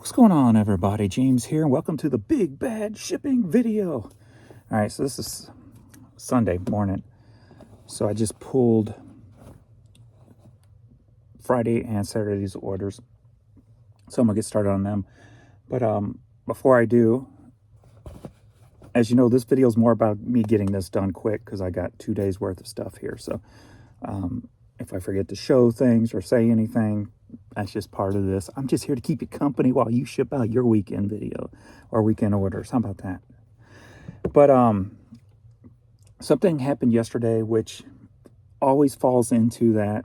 What's going on, everybody? James here, and welcome to the Big Bad Shipping video. All right, so this is Sunday morning. So I just pulled Friday and Saturday's orders. So I'm gonna get started on them. But before I do, as you know, this video is more about me getting this done quick because I got 2 days worth of stuff here. So if I forget to show things or say anything, that's just part of this. I'm just here to keep you company while you ship out your weekend video or weekend orders. How about that? But something happened yesterday which always falls into that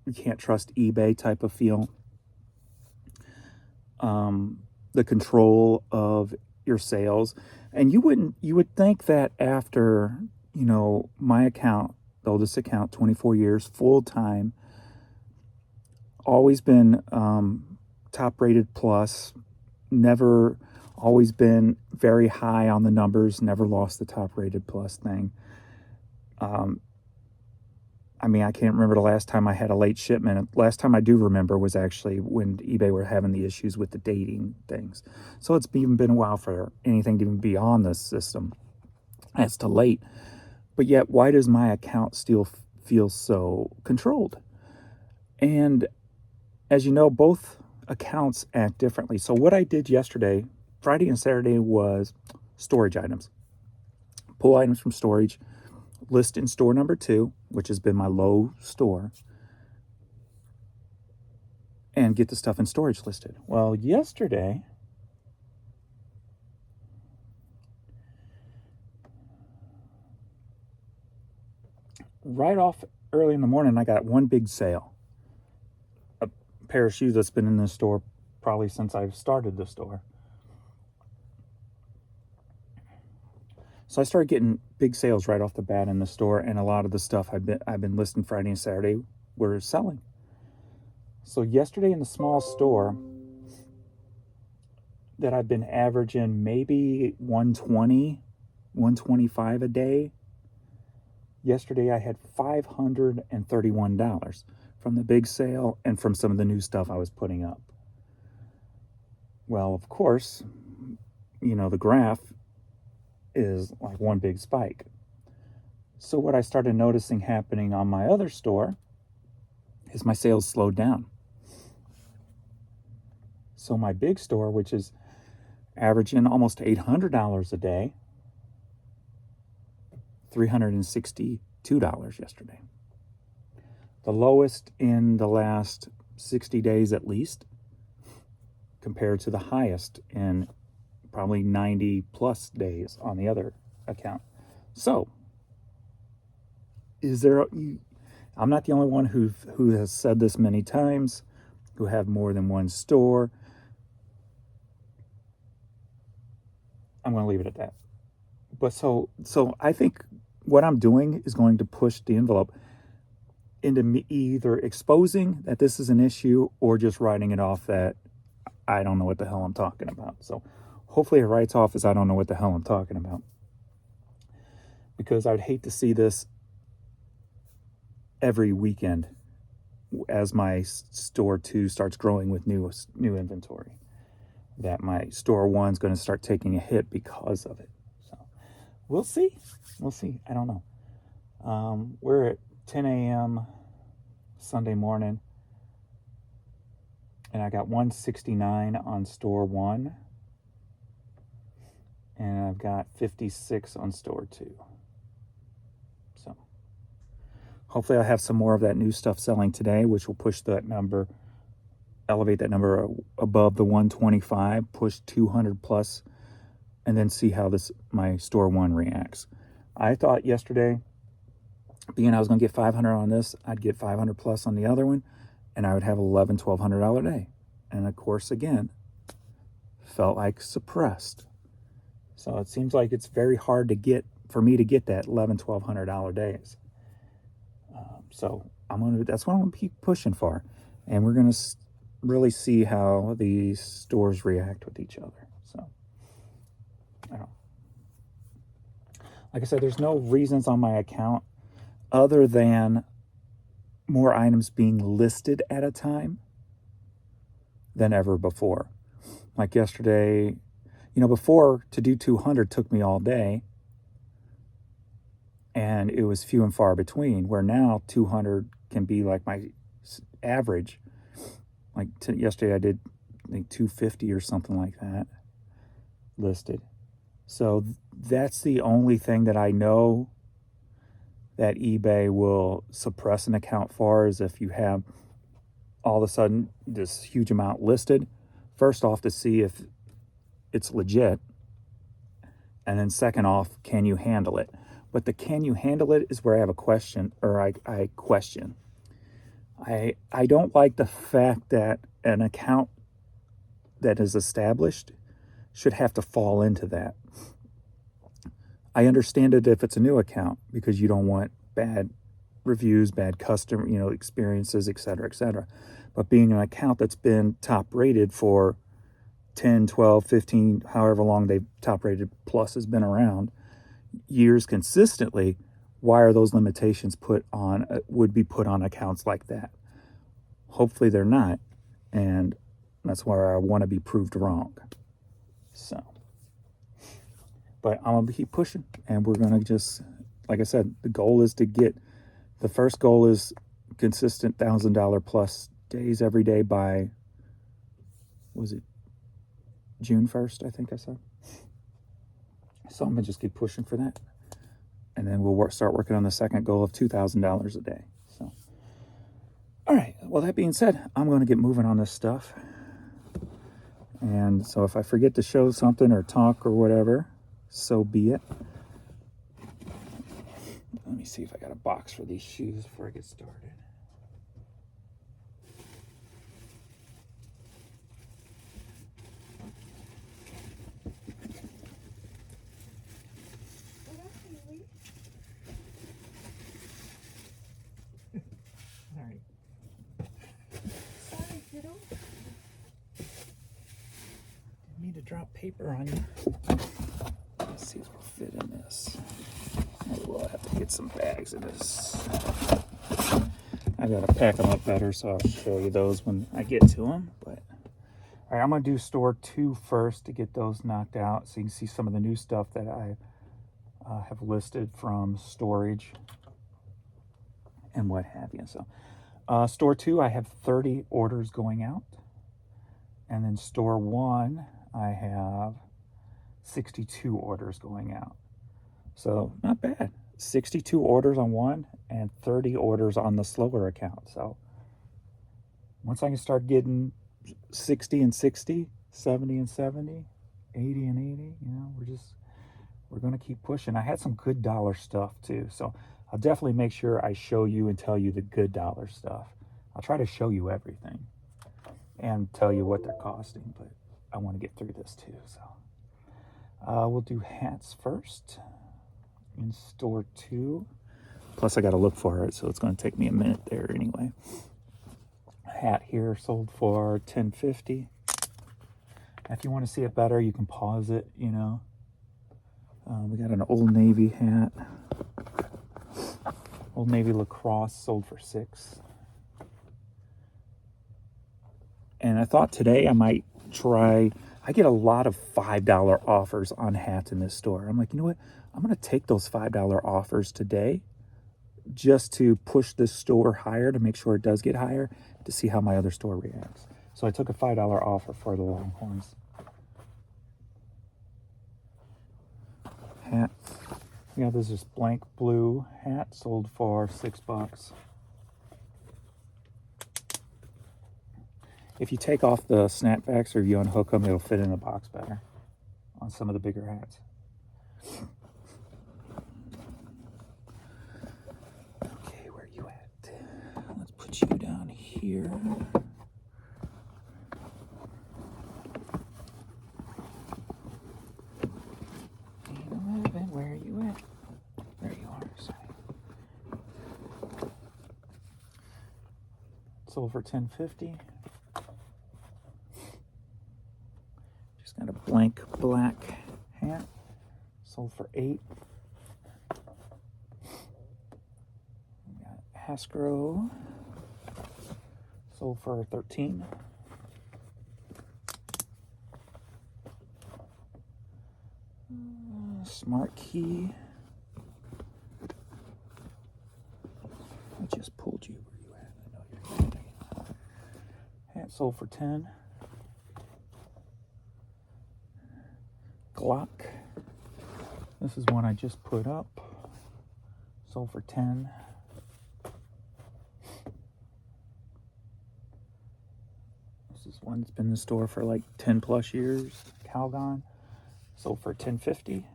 you can't trust eBay type of feel. The control of your sales. And you would think that after, my account, the oldest account, 24 years, full time, always been top rated plus, never, always been very high on the numbers, never lost the top rated plus thing. I can't remember the last time I had a late shipment. Last time I do remember was actually when eBay were having the issues with the dating things. So it's even been a while for anything to even be on this system as to late. But yet, why does my account still feel so controlled? And as you know, both accounts act differently. So what I did yesterday, Friday and Saturday, was storage items. Pull items from storage, list in store number 2, which has been my low store, and get the stuff in storage listed. Well, yesterday, right off early in the morning, I got one big sale. A pair of shoes that's been in the store probably since I've started the store. So I started getting big sales right off the bat in the store, and a lot of the stuff I've been listing Friday and Saturday were selling. So yesterday in the small store that I've been averaging maybe 120, 125 a day, yesterday I had $531 from the big sale and from some of the new stuff I was putting up. Well, of course, the graph is like one big spike. So what I started noticing happening on my other store is my sales slowed down. So my big store, which is averaging almost $800 a day, $362 yesterday. The lowest in the last 60 days at least, compared to the highest in probably 90 plus days on the other account. So, I'm not the only one who has said this many times, who have more than one store. I'm going to leave it at that. But so I think what I'm doing is going to push the envelope into me either exposing that this is an issue or just writing it off that I don't know what the hell I'm talking about. So hopefully it writes off as I don't know what the hell I'm talking about. Because I'd hate to see this every weekend as my store 2 starts growing with new inventory. That my store 1's going to start taking a hit because of it. So we'll see. I don't know. We're at 10 a.m. Sunday morning. And I got 169 on store 1. And I've got 56 on store 2. So hopefully I'll have some more of that new stuff selling today, which will push that number, elevate that number above the 125, push 200 plus, and then see how my store 1 reacts. I thought yesterday, being I was going to get 500 on this, I'd get 500 plus on the other one, and I would have $1,200 day. And of course, again, felt like suppressed. So it seems like it's very hard for me to get that $1,200 days. So that's what I'm going to keep pushing for. And we're going to really see how these stores react with each other. So, I don't know. Like I said, there's no reasons on my account other than more items being listed at a time than ever before. Like yesterday, before, to do 200 took me all day, and it was few and far between, where now 200 can be like my average. Like yesterday I did, I think, 250 or something like that listed. So that's the only thing that I know that eBay will suppress an account for, is if you have all of a sudden this huge amount listed. First off, to see if it's legit, and then second off, can you handle it? But the can you handle it is where I have a question, or I question. I don't like the fact that an account that is established should have to fall into that. I understand it if it's a new account, because you don't want bad reviews, bad customer, experiences, etc., etc. But being an account that's been top rated for 10, 12, 15, however long they've top rated plus has been around, years consistently, why are those limitations would be put on accounts like that? Hopefully they're not, and that's where I want to be proved wrong. So, but I'm gonna keep pushing, and we're gonna just, like I said, the first goal is consistent $1,000 plus days every day by, was it June 1st, I think I said. So I'm gonna just keep pushing for that, and then we'll start working on the second goal of $2,000 a day. So, all right. Well, that being said, I'm going to get moving on this stuff, and so if I forget to show something or talk or whatever, so be it. Let me see if I got a box for these shoes before I get started. Drop paper on you. Let's see if we'll fit in this. Maybe we'll have to get some bags of this. I gotta pack them up better, so I'll show you those when I get to them. But all right, I'm gonna do store 2 first to get those knocked out, so you can see some of the new stuff that I have listed from storage and what have you. So store 2, I have 30 orders going out, and then store 1, I have 62 orders going out. So not bad. 62 orders on one and 30 orders on the slower account. So once I can start getting 60 and 60, 70 and 70, 80 and 80, we're going to keep pushing. I had some good dollar stuff too. So I'll definitely make sure I show you and tell you the good dollar stuff. I'll try to show you everything and tell you what they're costing, but I want to get through this too. So we'll do hats first in store 2. Plus I got to look for it, so it's going to take me a minute there anyway. Hat here sold for $10.50. If you want to see it better, you can pause it. We got an Old Navy hat. Old Navy lacrosse sold for $6. And I thought today I might try. I get a lot of $5 offers on hats in this store. I'm like, you know what? I'm going to take those $5 offers today just to push this store higher, to make sure it does get higher, to see how my other store reacts. So I took a $5 offer for the Longhorns. Hat. Yeah, this is blank blue hat, sold for $6. If you take off the snapbacks or you unhook them, it'll fit in the box better on some of the bigger hats. Okay, where are you at? Let's put you down here. Where are you at? There you are. Sorry. Sold for $10.50. Just got a blank black hat. Sold for $8. We got Hasbro. Sold for $13. Smart key. I just pulled you. Where you at? I know you're kidding. Hat sold for 10. Glock. This is one I just put up. Sold for 10. This is one that's been in the store for like 10 plus years. Calgon. Sold for $10.50.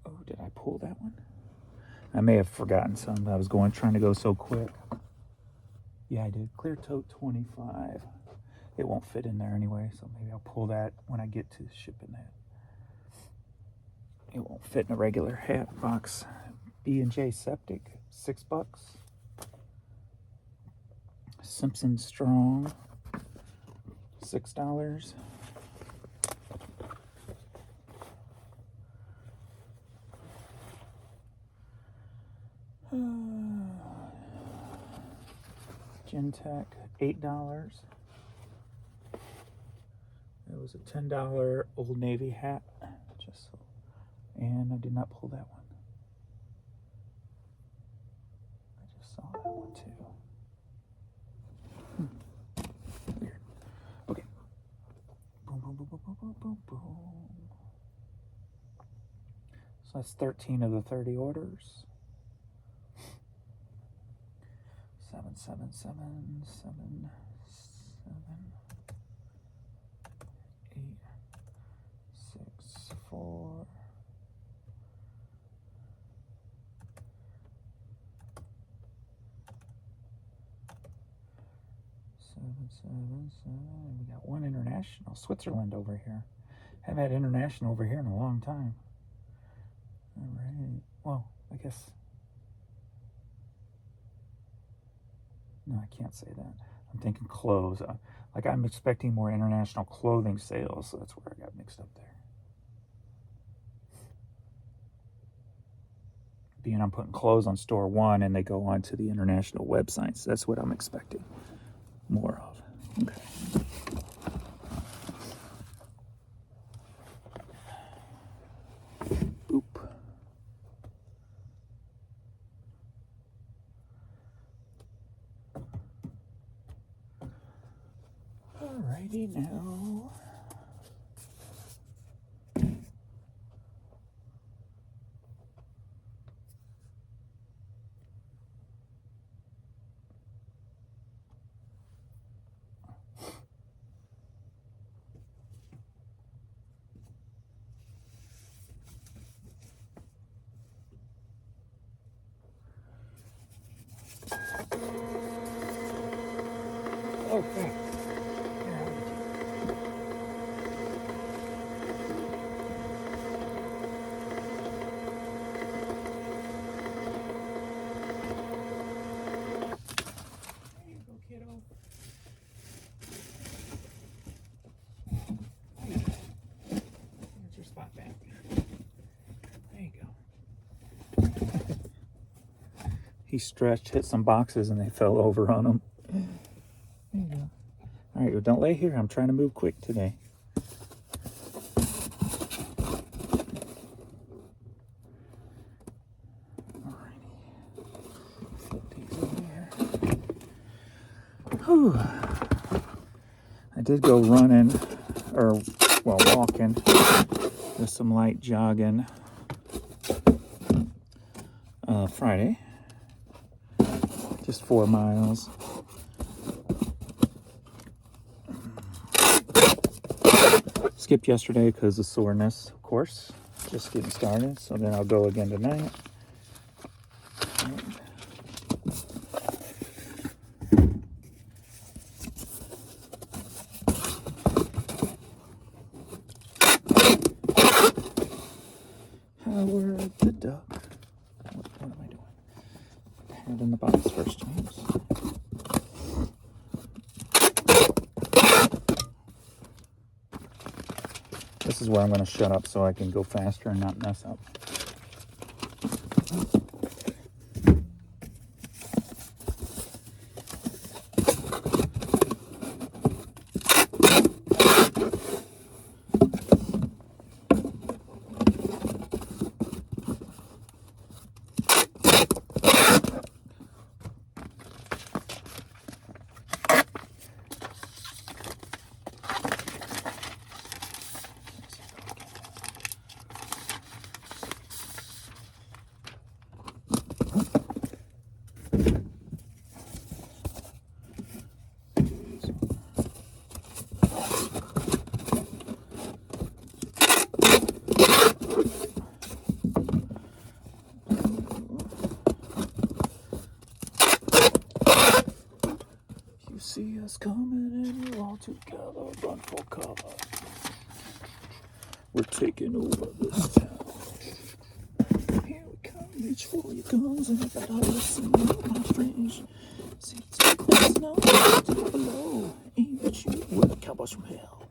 Oh, did I pull that one? I may have forgotten some. I was trying to go so quick. Yeah, I did. Clear tote 25. It won't fit in there anyway, so maybe I'll pull that when I get to shipping that. It won't fit in a regular hat box. B&J Septic, $6. Simpson Strong, $6. Gentech, $8. It was a $10 Old Navy hat, and I did not pull that one. I just saw that one too. Weird. Okay. Boom, boom, boom, boom, boom, boom, boom, boom. So that's 13 of the 30 orders. 7, 7, 7, 7, 7, 8, 6, 4. 7, 7, 7. We got one international. Switzerland over here. Haven't had international over here in a long time. All right. Well, I guess. No, I can't say that. I'm thinking clothes. Like I'm expecting more international clothing sales, so that's where I got mixed up there. Being I'm putting clothes on store one and they go on to the international websites. That's what I'm expecting more of. Okay. Boop. Alrighty now. Oh, crap. He stretched, hit some boxes, and they fell over on him. There you go. All right, well, don't lay here. I'm trying to move quick today. All righty. Flip these over here. Whew. I did go running, or, well, walking. Just some light jogging Friday. Just 4 miles. Skipped yesterday because of soreness, of course. Just getting started. So then I'll go again tonight. Howard the duck. What am I doing? Hand in the box first, James. This is where I'm going to shut up so I can go faster and not mess up. see us coming and you all together run for cover. We're taking over this town. Here we come, reach for your guns and I better listen up, my friends. See, it's no down below. Aim at you with the cowboys from hell.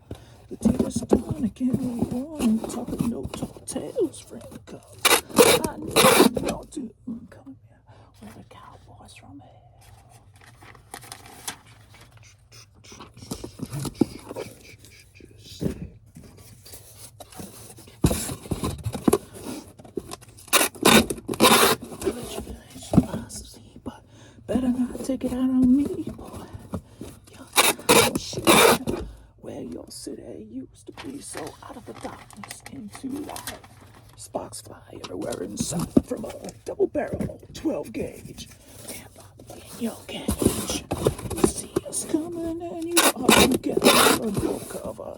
The team is done again, we won. Talking no tall tales, friend. I know y'all do. Come here, we're the cowboys from hell. But better not take it out on me, boy. Y'all shit. Where your city used to be, so out of the darkness into light. Sparks fly everywhere inside from a double barrel 12 gauge. Can't lock me in your cage. You see us coming and you are together under cover.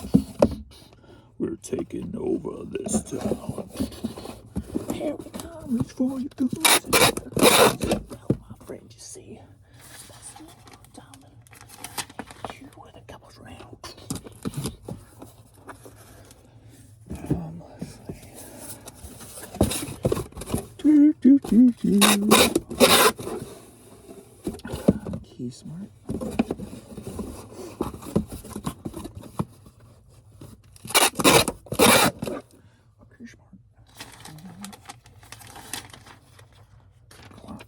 We're taking over this town. Here we come, reach for your guns. Well, my friend, you see, down you with a couple of rounds. Key smart. Okay, smart. Clock.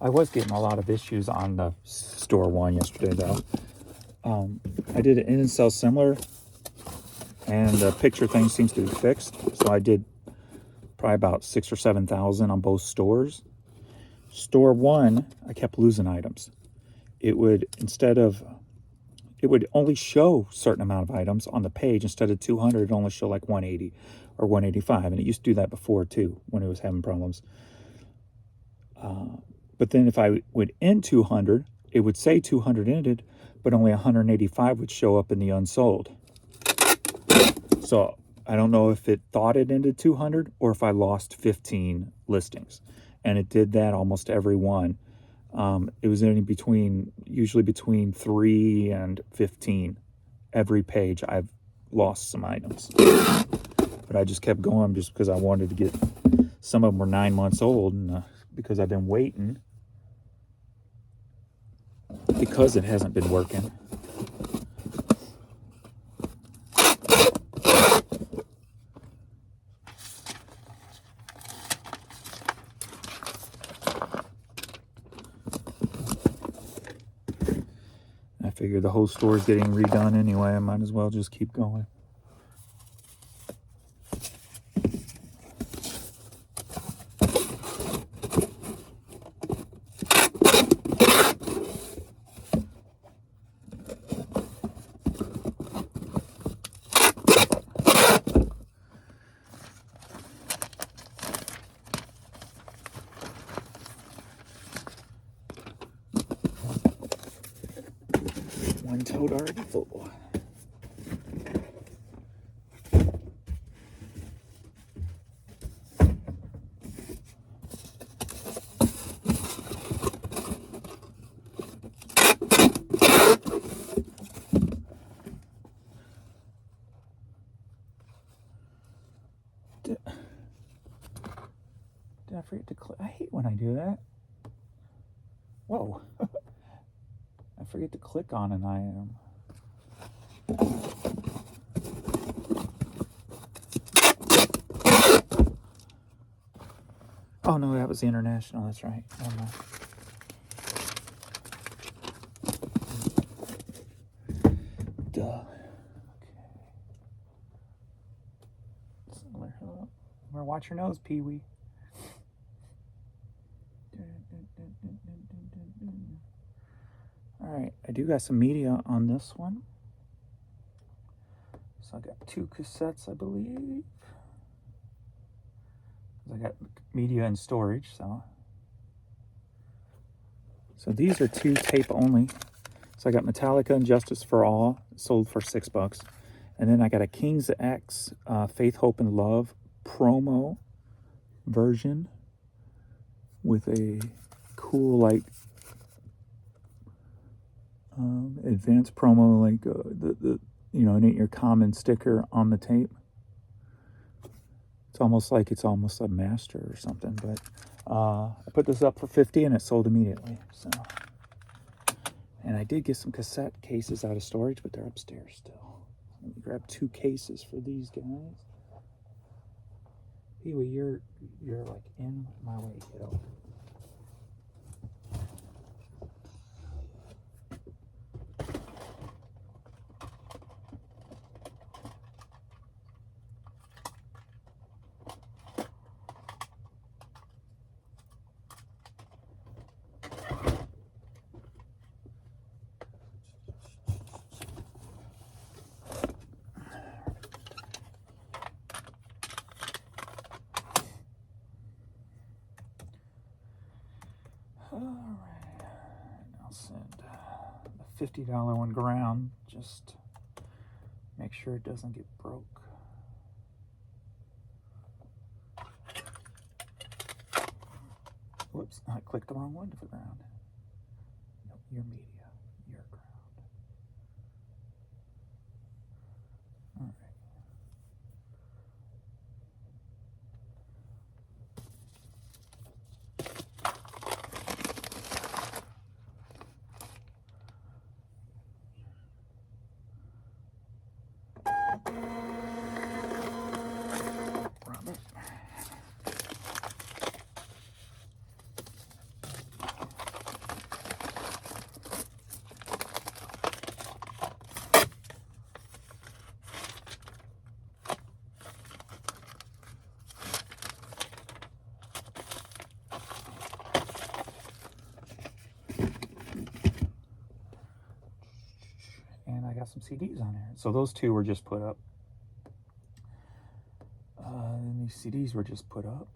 I was getting a lot of issues on the store one yesterday, though. I did an install similar, and the picture thing seems to be fixed. So I did probably about 6,000 or 7,000 on both stores. Store one, I kept losing items. It would only show a certain amount of items on the page. Instead of 200, it only show like 180 or 185. And it used to do that before too, when it was having problems. But then if I went in 200, it would say 200 ended, but only 185 would show up in the unsold. So I don't know if it thought it ended 200 or if I lost 15 listings. And it did that almost every one. It was usually between 3 and 15. Every page I've lost some items. But I just kept going just because I wanted to get, some of them were 9 months old, and because I've been waiting, because it hasn't been working. I figure the whole store is getting redone anyway. I might as well just keep going. One tote already full. Did I forget to click? I hate when I do that. Whoa. I forget to click on an item. Oh no, that was the international, that's right. Oh, no. Duh. Okay. Watch your nose, Pee-wee. Alright, I do got some media on this one. So I got 2 cassettes, I believe. I got media and storage, so So these are 2 tape only. So I got Metallica and Justice for All, sold for $6. And then I got a King's X, Faith, Hope, and Love promo version with a cool, like, advanced promo, like the it ain't your common sticker on the tape. It's almost a master or something. But I put this up for $50 and it sold immediately. So. And I did get some cassette cases out of storage, but they're upstairs still. Let me grab 2 cases for these guys. Pee-wee, you're like in my way, kiddo. Alright, I'll send the $50 one ground, just make sure it doesn't get broke. Whoops, I clicked the wrong one for ground. No, your media, your ground. Alright. Robert. And I got some CDs on there. So those 2 were just put up. And these CDs were just put up.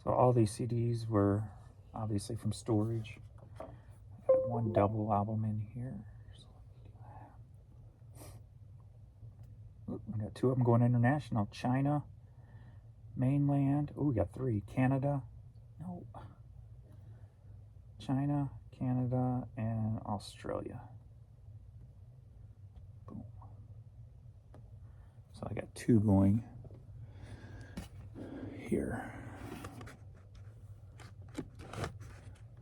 So all these CDs were obviously from storage. I got 1 double album in here. So I got 2 of them going international. China, mainland. Oh, we got 3. Canada. No. China, Canada, and Australia. Boom. So I got 2 going here.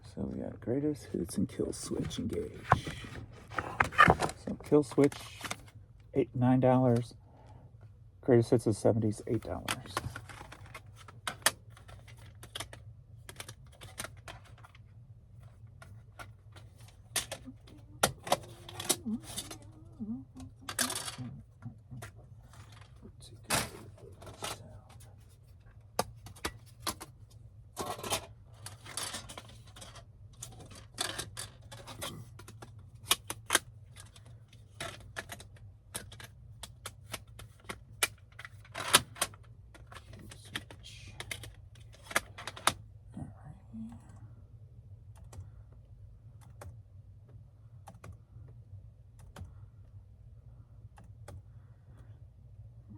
So we got Greatest Hits and Kill Switch Engage. So Kill Switch, $9. Greatest Hits of the 70s, $8.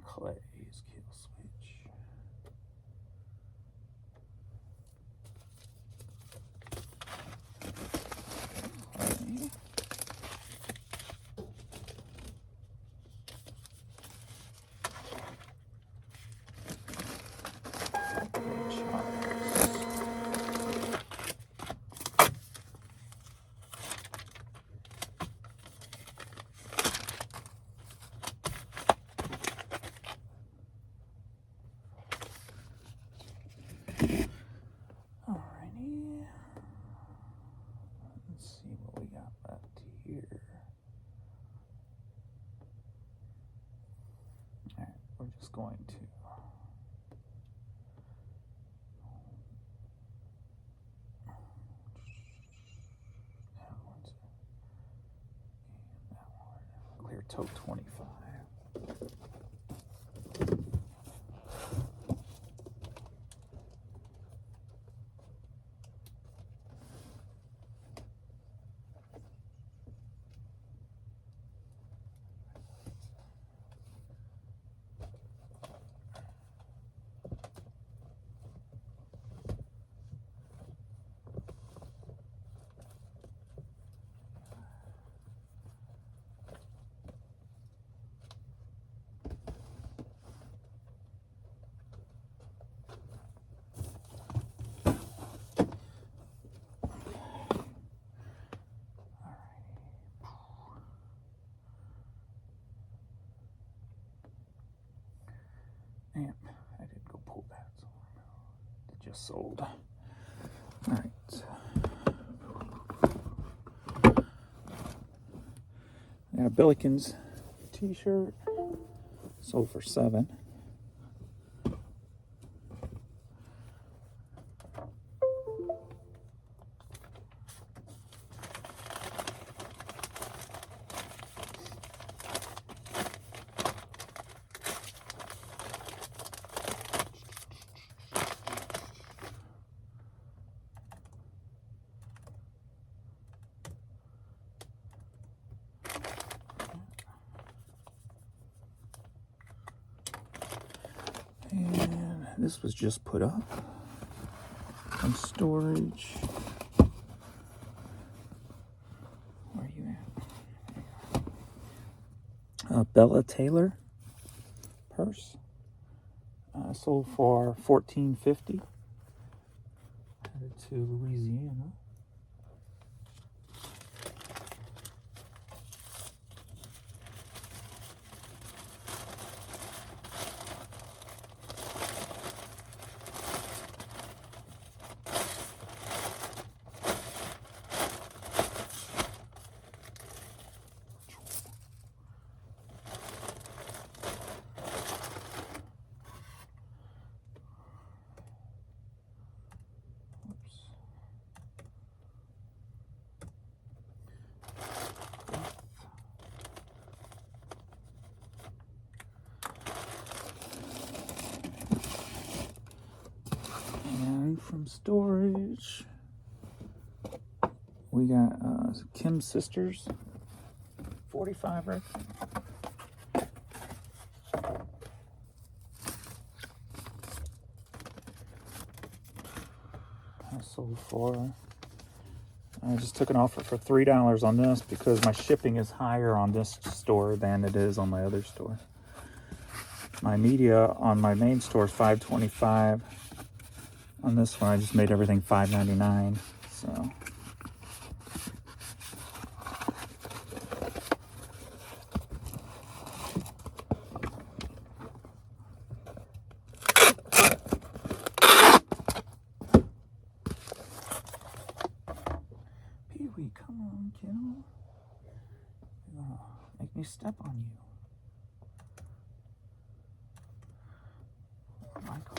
Clay's Kill Switch. Okay. Alrighty. Let's see what we got left here. Alright, we're just going to clear tote 25. Yeah, I did go pull that. So it just sold. All right. Now Billikens t-shirt sold for $7. And this was just put up in storage. Where are you at? Bella Taylor purse. Sold for $14.50. Headed to Louisiana. And from storage, we got Kim's Sisters 45 record. I sold for, I just took an offer for $3 on this because my shipping is higher on this store than it is on my other store. My media on my main store is $5.25. On this one, I just made everything $5.99. So. Pee-wee, come on, kiddo. You're gonna make me step on you. Michael.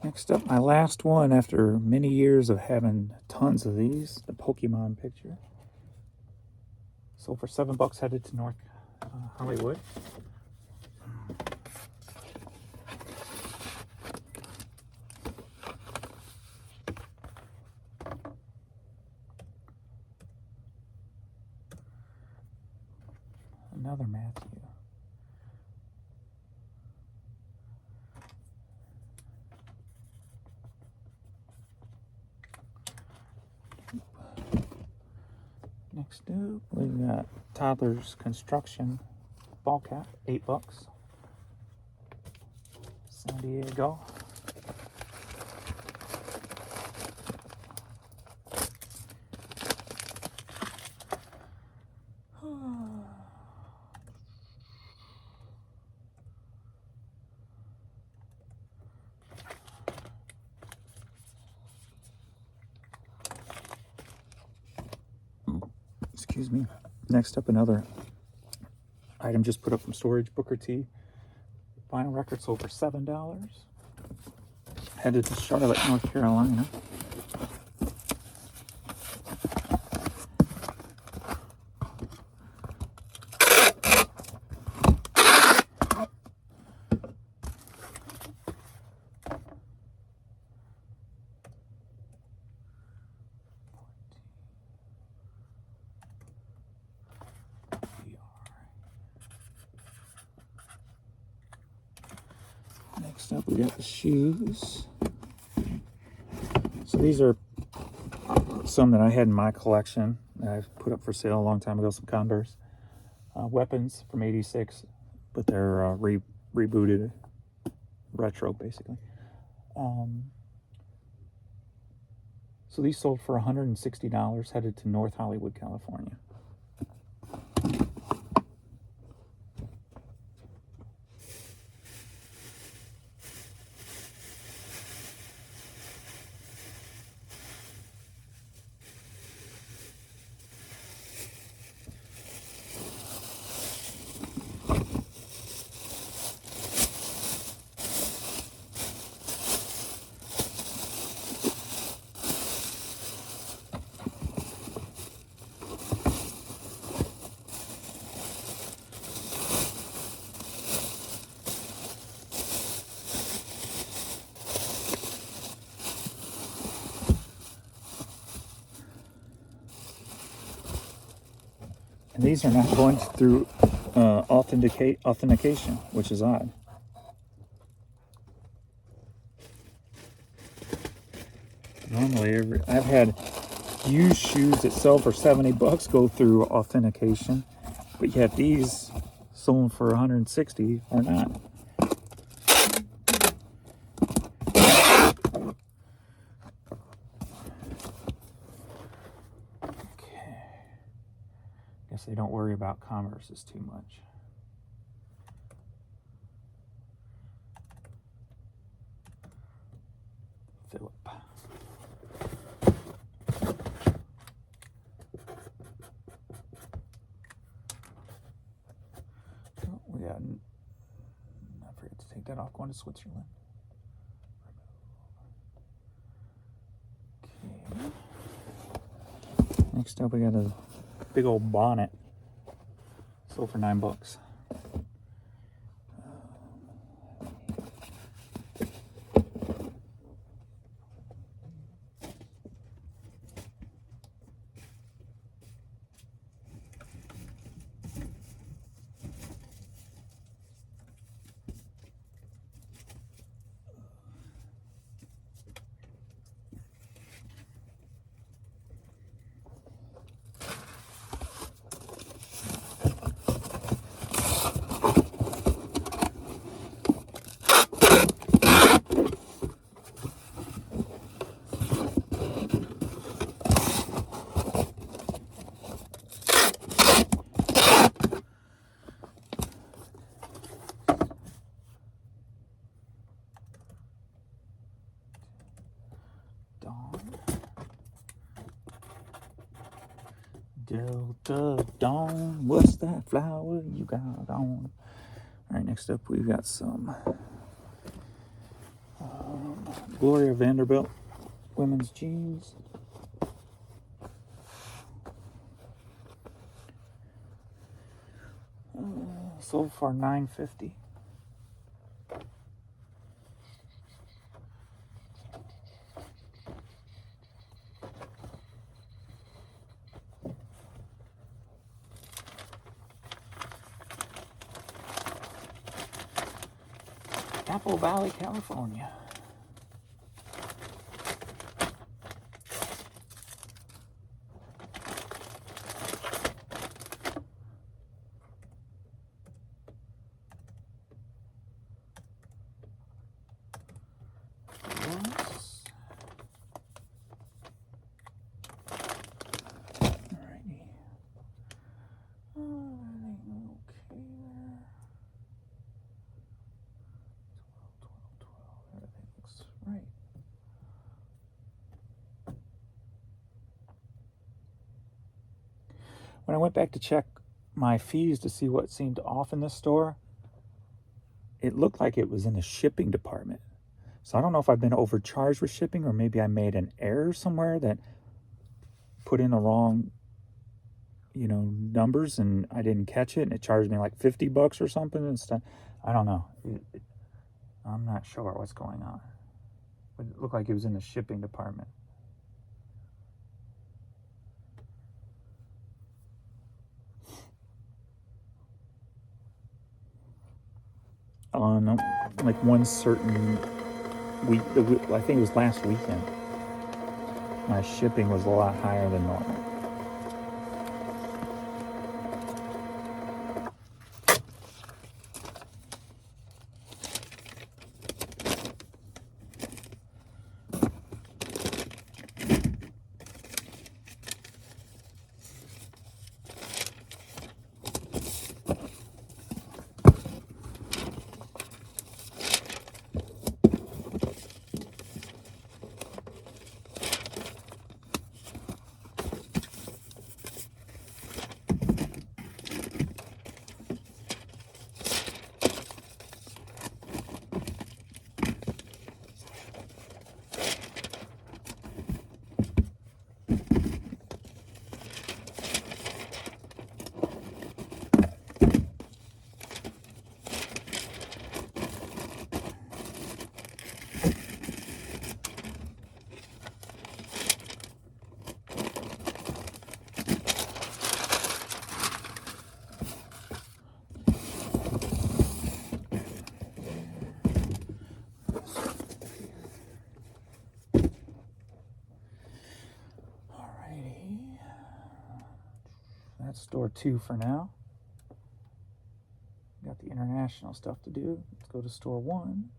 Next up, my last one after many years of having tons of these, the Pokemon picture. Sold for $7, headed to North Hollywood. Another Matthew. Next up, we got Toddler's Construction ball cap, $8. San Diego. Excuse me. Next up, another item just put up from storage, Booker T. Vinyl record sold for $7. Headed to Charlotte, North Carolina. Next up, we got the shoes. So these are some that I had in my collection that I put up for sale a long time ago, some Converse. Weapons from '86, but they're rebooted, retro basically. So these sold for $160, headed to North Hollywood, California. And these are not going through authentication, which is odd. Normally, I've had used shoes that sell for $70 go through authentication, but yet these sold for $160 are not. Okay. Guess they don't worry about Converses too much. Philip. We got, I forget to take that off, going to Switzerland. Okay. Next up, we got a big old bonnet. Sold for $9. Delta Dawn, what's that flower you got on? All right, next up we've got some Gloria Vanderbilt women's jeans. Sold for $9.50. Apple Valley, California. When I went back to check my fees to see what seemed off in this store, it looked like it was in the shipping department. So I don't know if I've been overcharged with shipping, or maybe I made an error somewhere that put in the wrong, numbers, and I didn't catch it, and it charged me like $50 or something instead. I don't know. I'm not sure what's going on. But it looked like it was in the shipping department. On like one certain week, I think it was last weekend, my shipping was a lot higher than normal. that's store 2 for now. Got the international stuff to do. Let's go to store 1.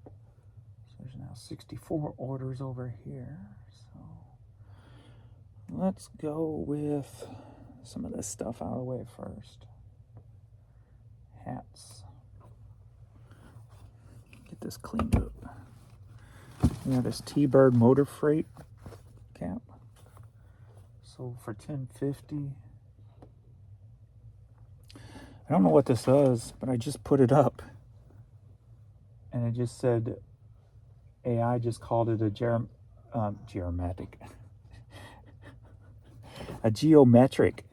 So there's now 64 orders over here. So let's go with some of this stuff out of the way first. Hats. Get this cleaned up. We have this T-Bird Motor Freight cap. Sold for $10.50. I don't know what this is, but I just put it up. And it just said, AI just called it a geometric. A geometric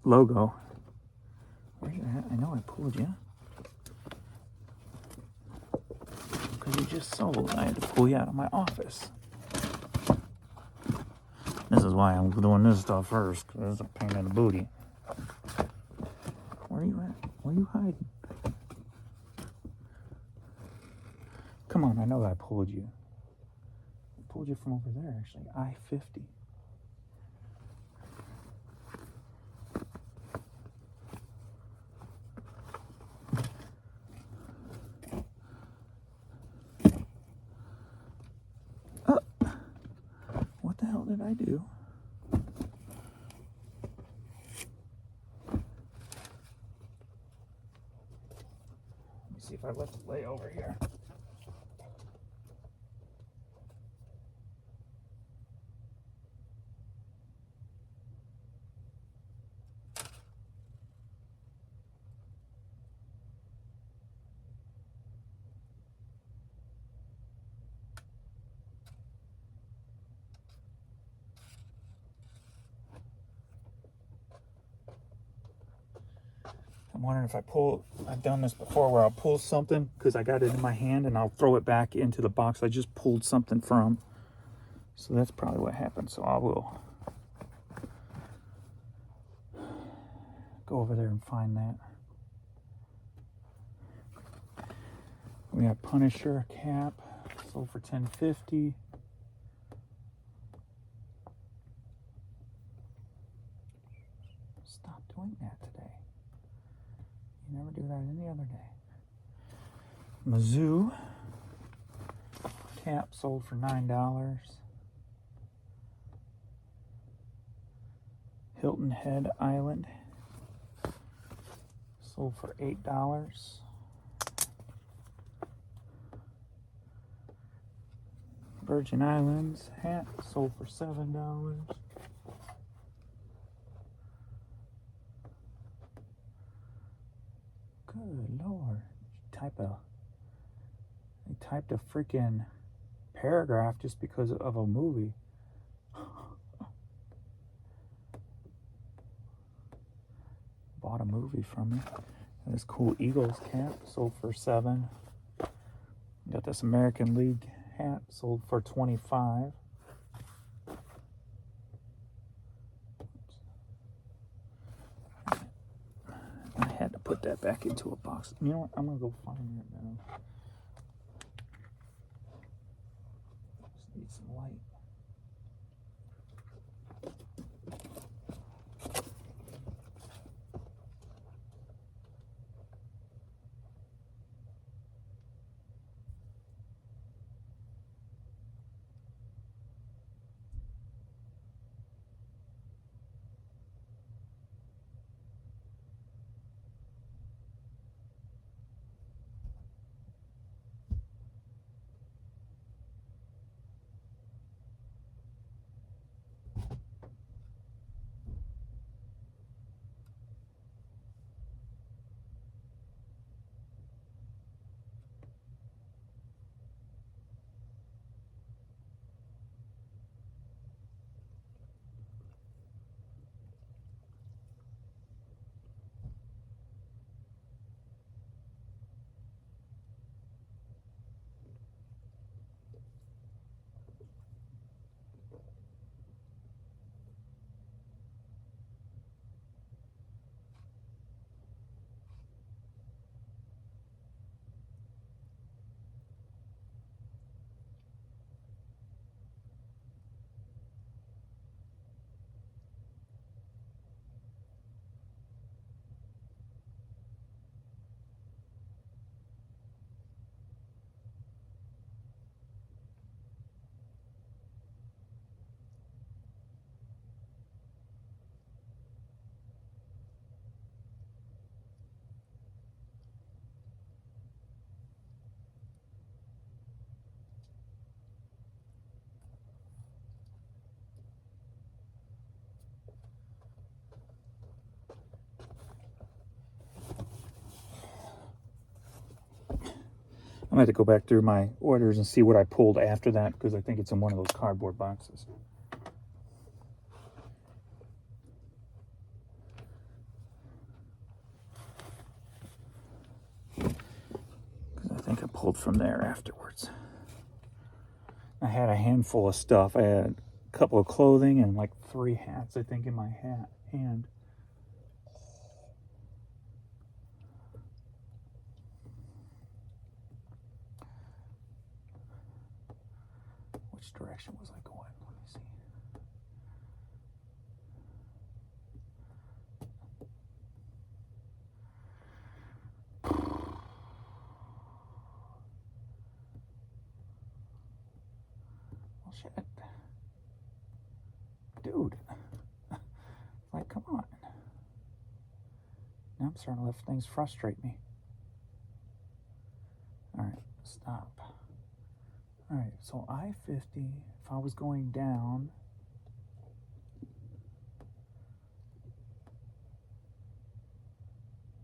logo. Where's your hat? I know I pulled you. Because you just sold. I had to pull you out of my office. This is why I'm doing this stuff first, because it's a pain in the booty. Where are you at? Where are you hiding? Come on, I know I pulled you. I pulled you from over there, actually. I-50. What the hell did I do? Let me see if I left it lay over here. I'm wondering if I've done this before where I'll pull something because I got it in my hand and I'll throw it back into the box I just pulled something from. So that's probably what happened. So I will go over there and find that. We have Punisher cap, sold for $10.50. Stop doing that today. You never do that any other day. Mizzou cap sold for $9. Hilton Head Island sold for $8. Virgin Islands hat sold for $7. Good Lord. They typed a freaking paragraph just because of a movie. Bought a movie from me. And this cool Eagles cap sold for $7. Got this American League hat sold for $25. I had to put that back into a box. You know what? I'm gonna go find it now. Just need some light. I'm going to have to go back through my orders and see what I pulled after that, because I think it's in one of those cardboard boxes. Because I think I pulled from there afterwards. I had a handful of stuff. I had a couple of clothing and like 3 hats, I think, in my hand. Which direction was I going? Let me see. Well, shit. Dude. Like, come on. Now I'm starting to let things frustrate me. Alright, stop. Alright, so I-50, if I was going down,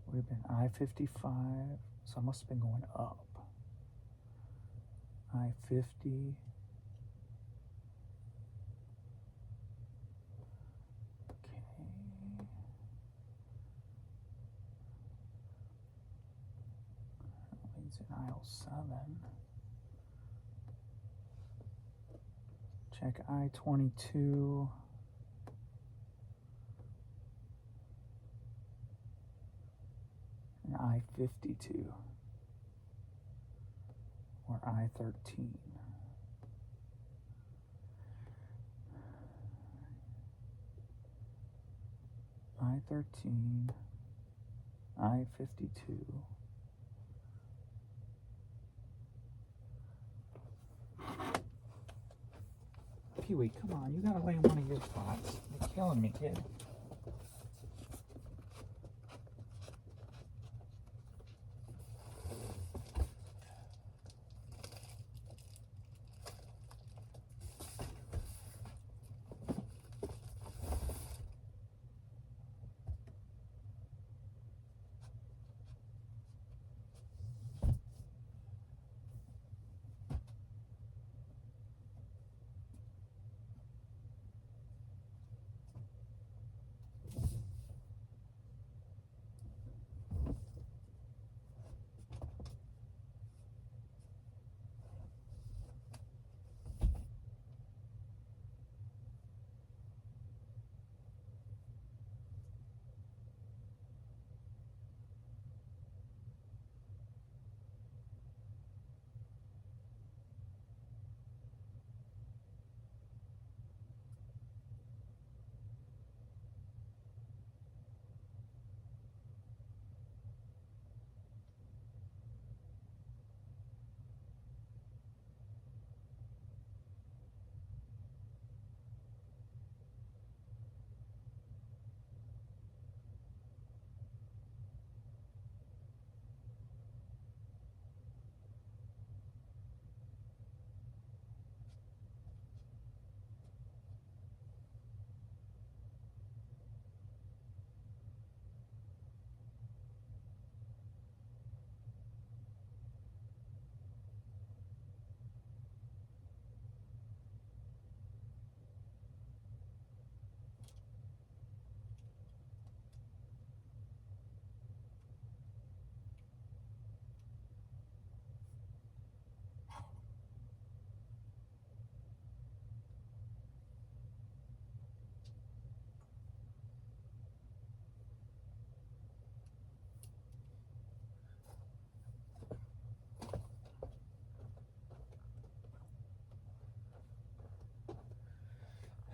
would have been I-55, so I must have been going up. I-50. Okay. That leads in aisle 7. Check I-22. And I-52. Or I-13. I-13. I-52. Pee-wee, come on, you gotta lay in one of your spots. You're killing me, kid.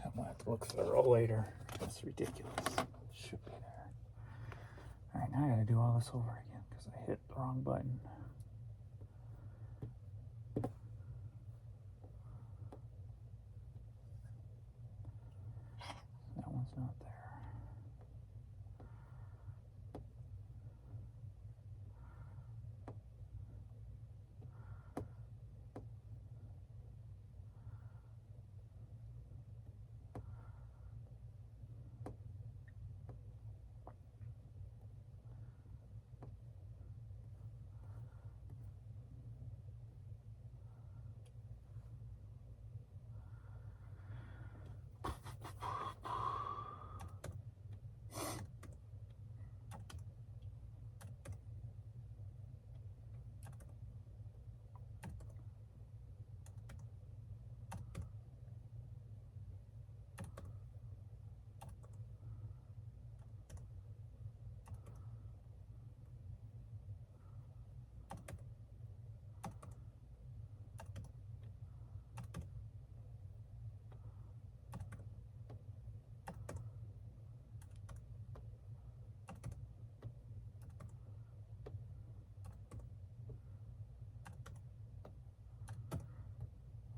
I'm gonna have to look thorough later. That's ridiculous. Should be there. Alright, now I gotta do all this over again because I hit the wrong button. That one's not there.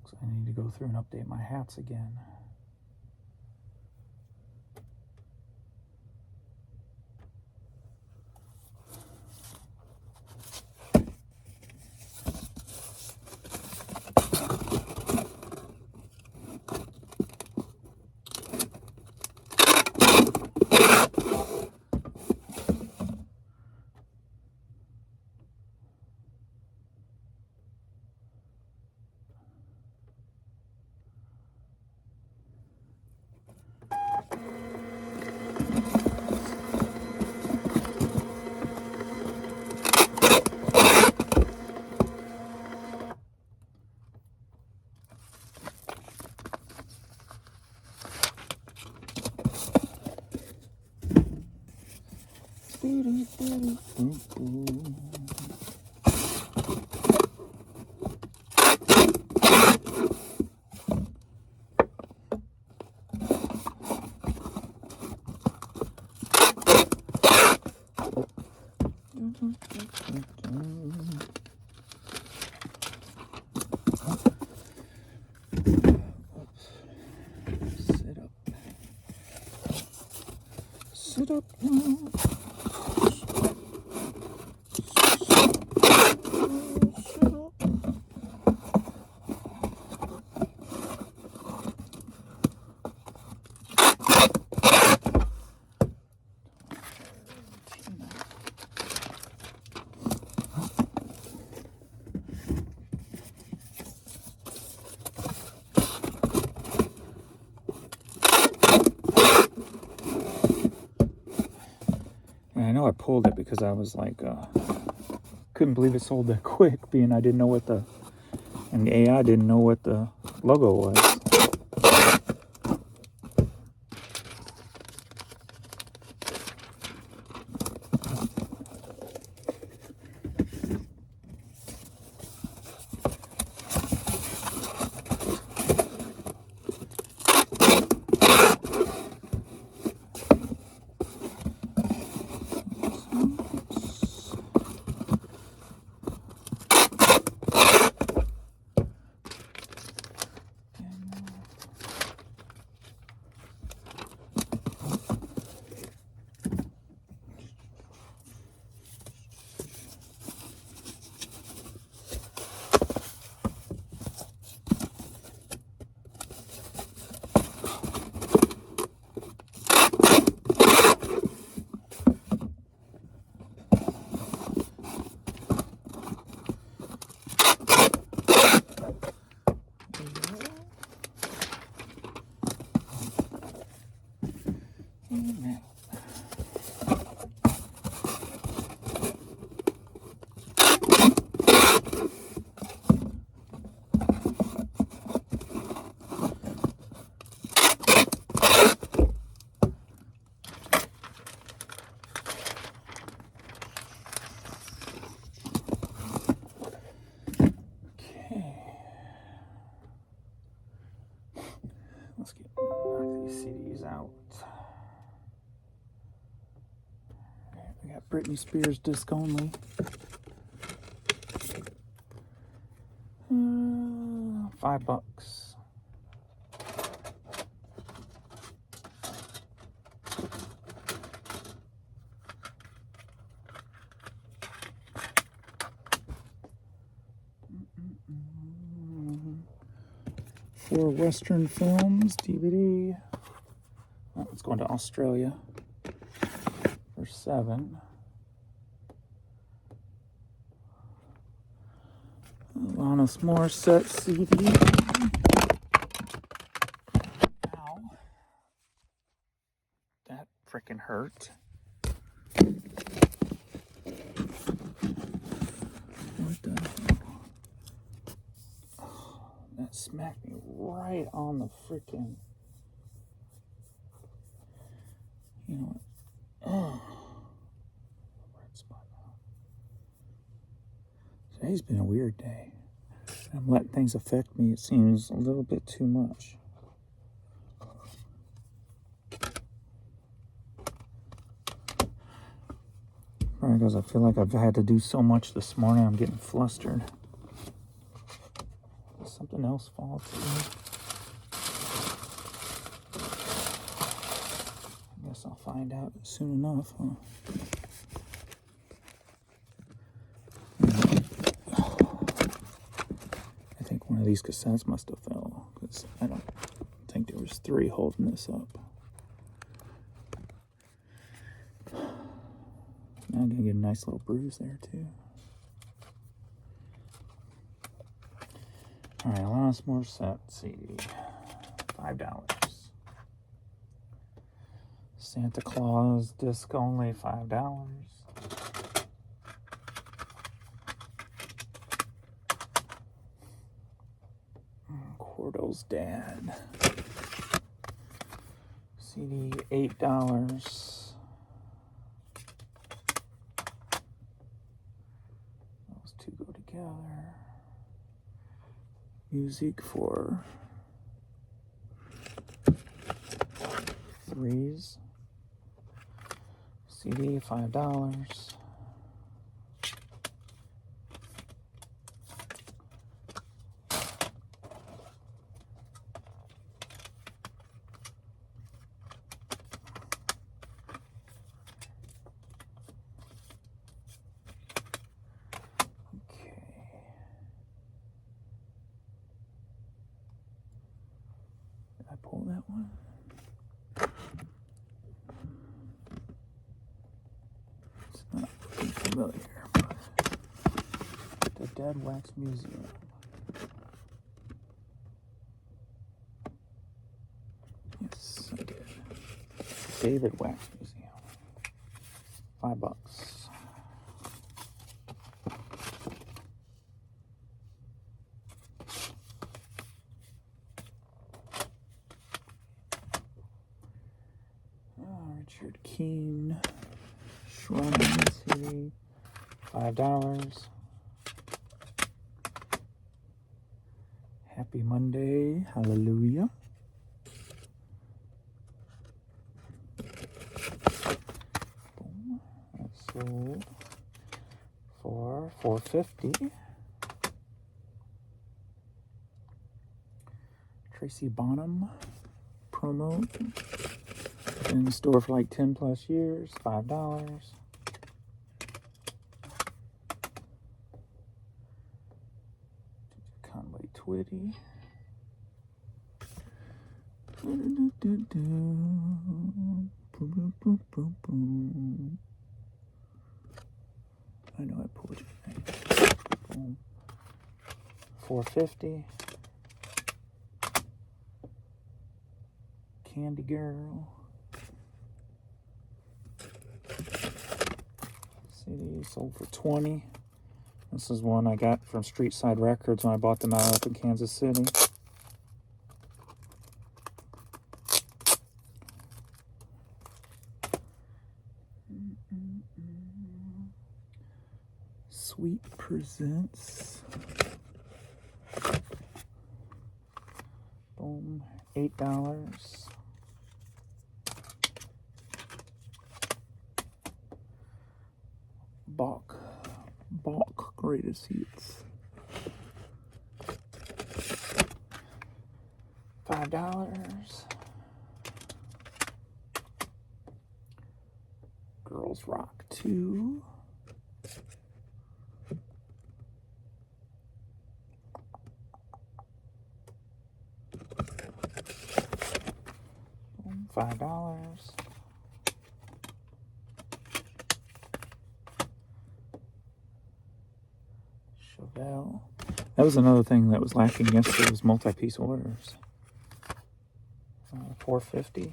So I need to go through and update my hats again. Sit up now. And I know I pulled it because I was like, couldn't believe it sold that quick, being I didn't know what the, and the AI didn't know what the logo was. Let's knock these CDs out. We got Britney Spears disc only. $5. For Western Films DVD. Oh, it's going to Australia for $7. Alanis Morissette CD. Ow. That freaking hurt. What the heck? Oh, that smacked me right on the freaking. You know what? Oh. Red spot now. Today's been a weird day. I'm letting things affect me, it seems, a little bit too much. Probably because I feel like I've had to do so much this morning, I'm getting flustered. something else fall too? I guess I'll find out soon enough, huh? I think one of these cassettes must have fell, because I don't think there was 3 holding this up. Now I'm going to get a nice little bruise there, too. Alright, Alanis Morissette CD. $5. Santa Claus disc only, $5. Cordo's Dad. CD, $8. Those two go together. Music for 3s. CD, $5. Pull that one. It's not looking familiar, but the Dead Wax Museum. Yes, I did. David Wax Museum. $5. Richard Keene, Shrine City, $5. Happy Monday, hallelujah. Boom. That's sold for $4.50. Tracy Bonham promo. In the store for like 10 plus years, $5. Conway Twitty. I know I pulled it. $4.50. Candy Girl. CD sold for $20. This is one I got from Street Side Records when I bought them out up in Kansas City. Sweet Presents. Boom, $8. Balk greatest hits. $5. Girls Rock 2. $5. Chevelle. That was another thing that was lacking yesterday was multi-piece orders. $4.50.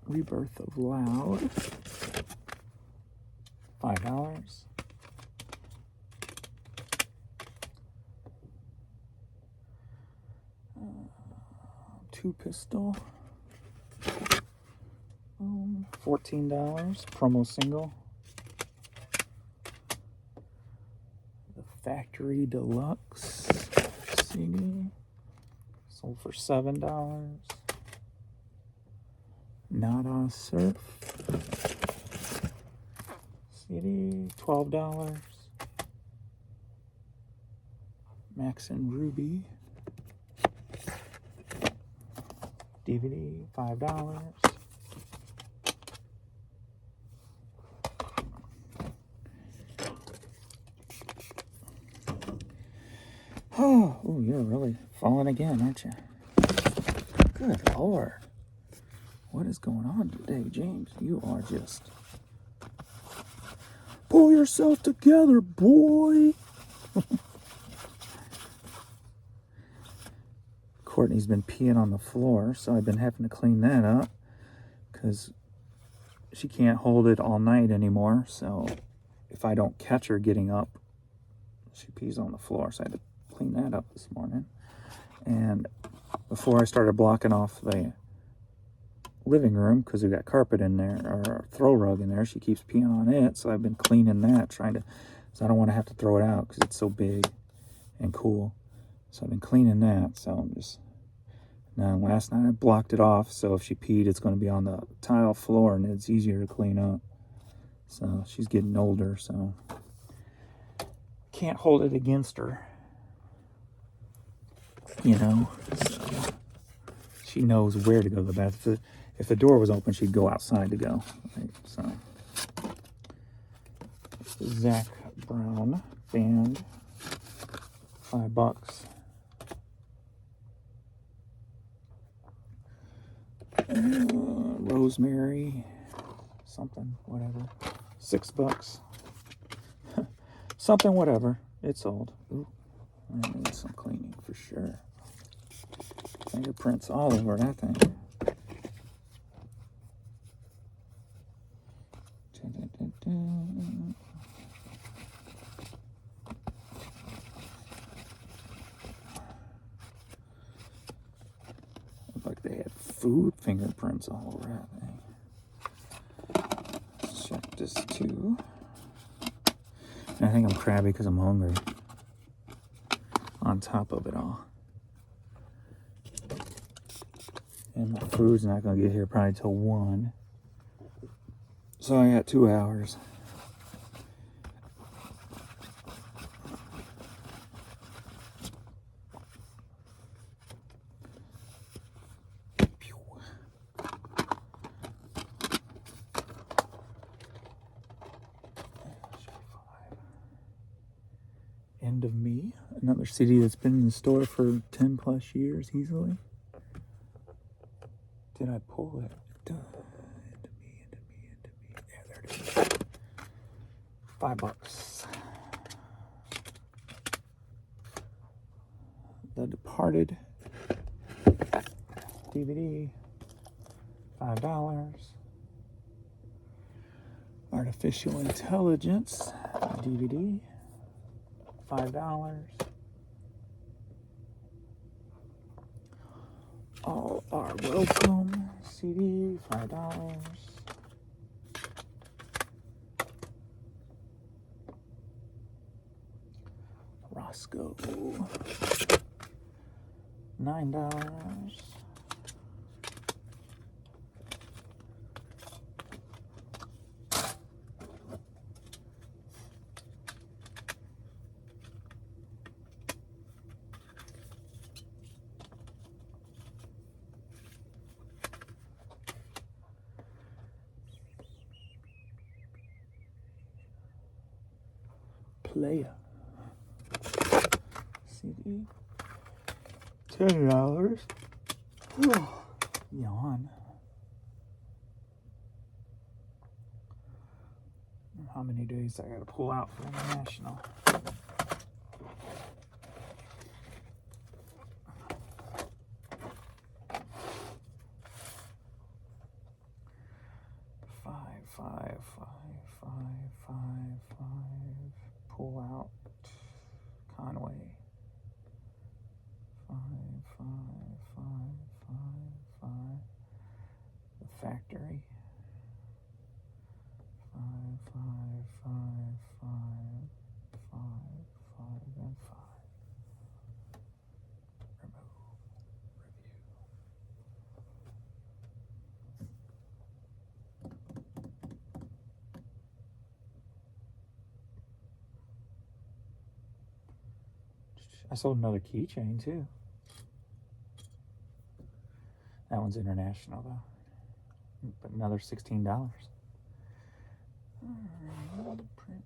Rebirth of Loud. $5. Two Pistol. $14. Promo single. The Factory Deluxe CD. Sold for $7. Nada Surf. CD, $12. Max and Ruby. DVD, $5. Oh, ooh, you're really falling again, aren't you? Good Lord. What is going on today, James? You are just... Pull yourself together, boy. Courtney's been peeing on the floor, so I've been having to clean that up because she can't hold it all night anymore. So if I don't catch her getting up, she pees on the floor. So I had to clean that up this morning. And before I started blocking off the living room, because we got carpet in there, or a throw rug in there, she keeps peeing on it. So I've been cleaning that, so I don't want to have to throw it out because it's so big and cool. So I've been cleaning that. So I'm just... Now, last night I blocked it off, so if she peed, it's going to be on the tile floor, and it's easier to clean up. So she's getting older, so can't hold it against her. You know, so she knows where to go to the bathroom. If the door was open, she'd go outside to go. Right? So, Zach Brown band, $5. Rosemary, something, whatever, $6. Something, whatever. It's old. Ooh, I need some cleaning for sure. Fingerprints all over that thing. Looked like they had food fingerprints all over that thing. Let's check this too. And I think I'm crabby because I'm hungry. On top of it all. And my food's not going to get here probably till 1. So I got 2 hours. End of Me, another CD that's been in the store for 10 plus years easily. Did I pull it? End of Me. Yeah, there it is. $5. The Departed DVD, $5. Artificial Intelligence DVD, $5. All Are Welcome CD, $5. Roscoe, $9. Player CD, $10. Yawn. How many days I gotta pull out for international? Five. Pull out Conway. Five. The Factory. Five. I sold another keychain too. That one's international though. But another $16. Alright, print.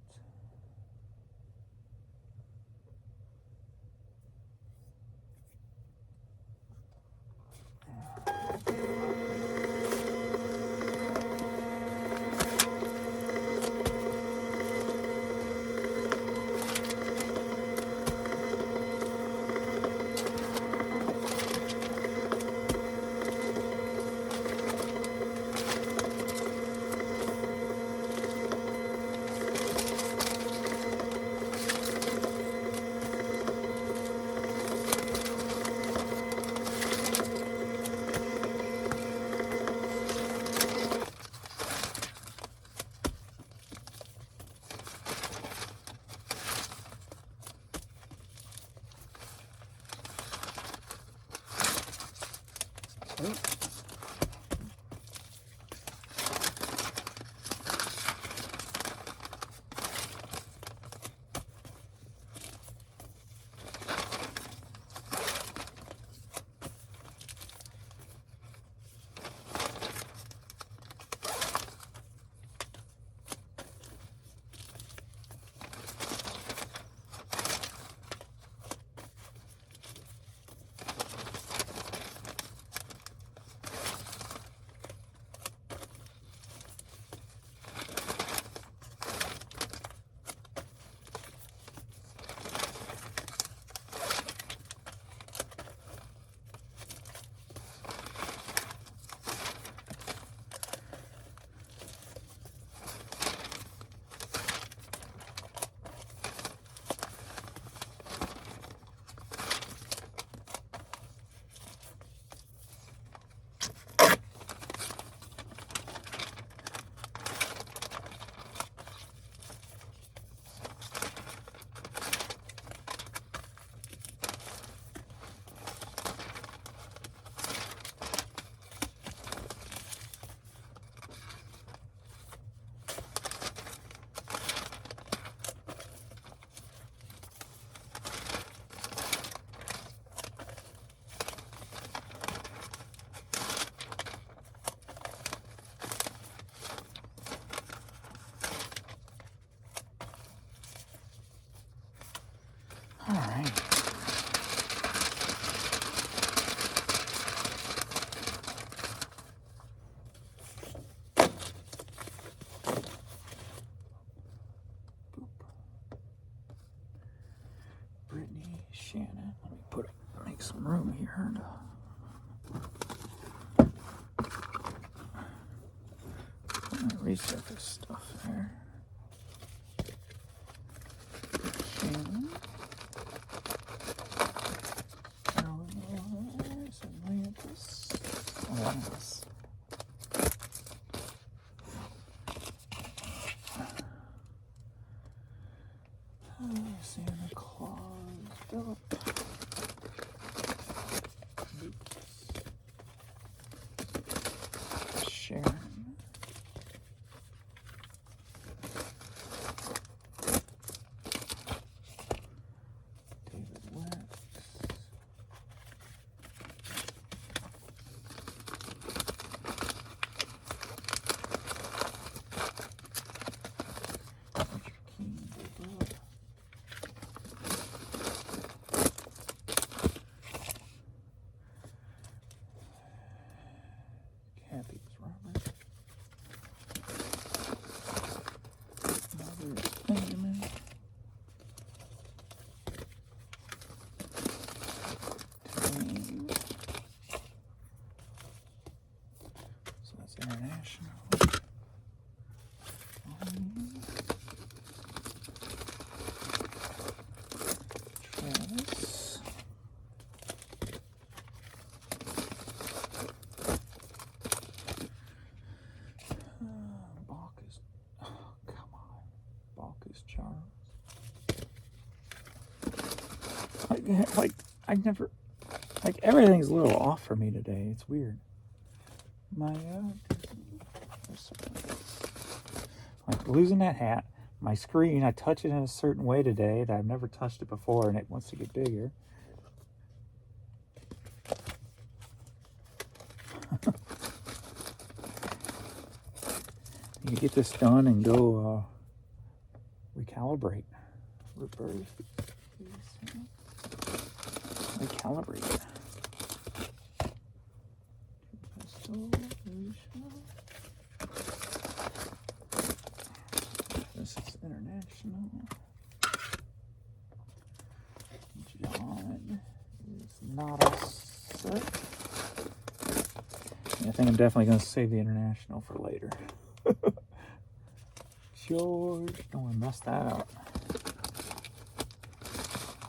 All right. Brittany Shannon. Let me make some room here. Reset this stuff there. Shannon. Atlantis. Atlantis. Santa Claus. Philip. Sharon. International. Travis. Bacchus. Oh, come on. Bacchus Charles. I never, everything's a little off for me today. It's weird. My, like losing that hat, my screen, I touch it in a certain way today that I've never touched it before, and it wants to get bigger. You get this done and go recalibrate. Recalibrate. This is international. John is not a set. I think I'm definitely going to save the international for later. George, don't want to mess that up.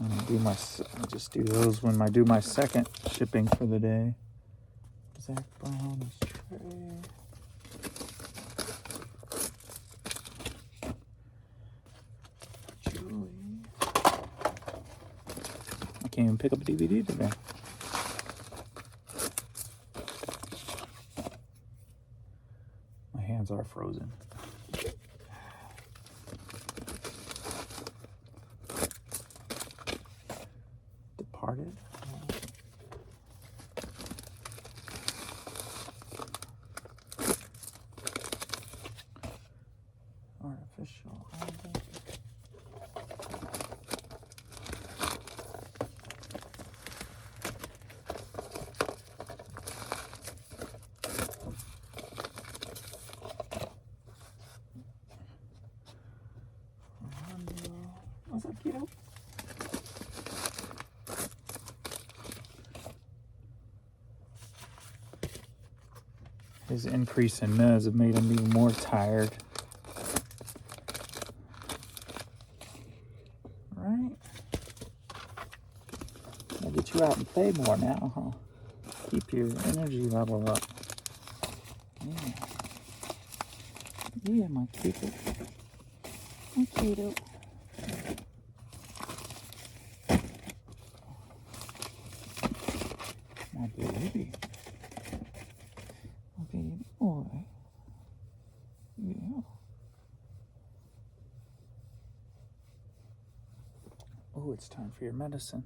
I'll just do those when I do my second shipping for the day. Zach Brown is Trey. Julie. I can't even pick up a DVD today. My hands are frozen. Departed. Artificial island. What's up, kiddo? His increase in meds have made him even more tired. Right? I'll get you out and play more now, huh? Keep your energy level up. Yeah. Yeah, my cutie. My cutie. My baby. Baby boy. Yeah. Oh, it's time for your medicine.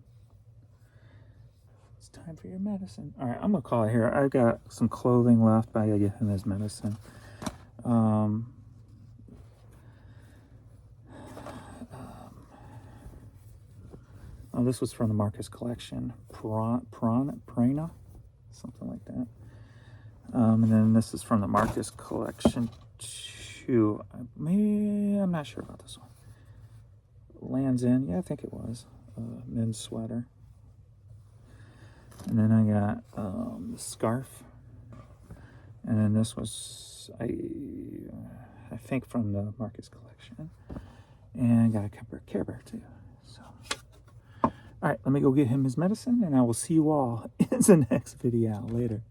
It's time for your medicine. All right, I'm going to call it here. I've got some clothing left, but I got to get him his medicine. Oh, this was from the Marcus collection. Prana? Something like that. And then this is from the Marcus collection too. I'm not sure about this one. Lands End, yeah, I think it was. Men's sweater. And then I got the scarf. And then this was, I think from the Marcus collection. And I got a Care Bear too. So, all right, let me go get him his medicine, and I will see you all in the next video. Later.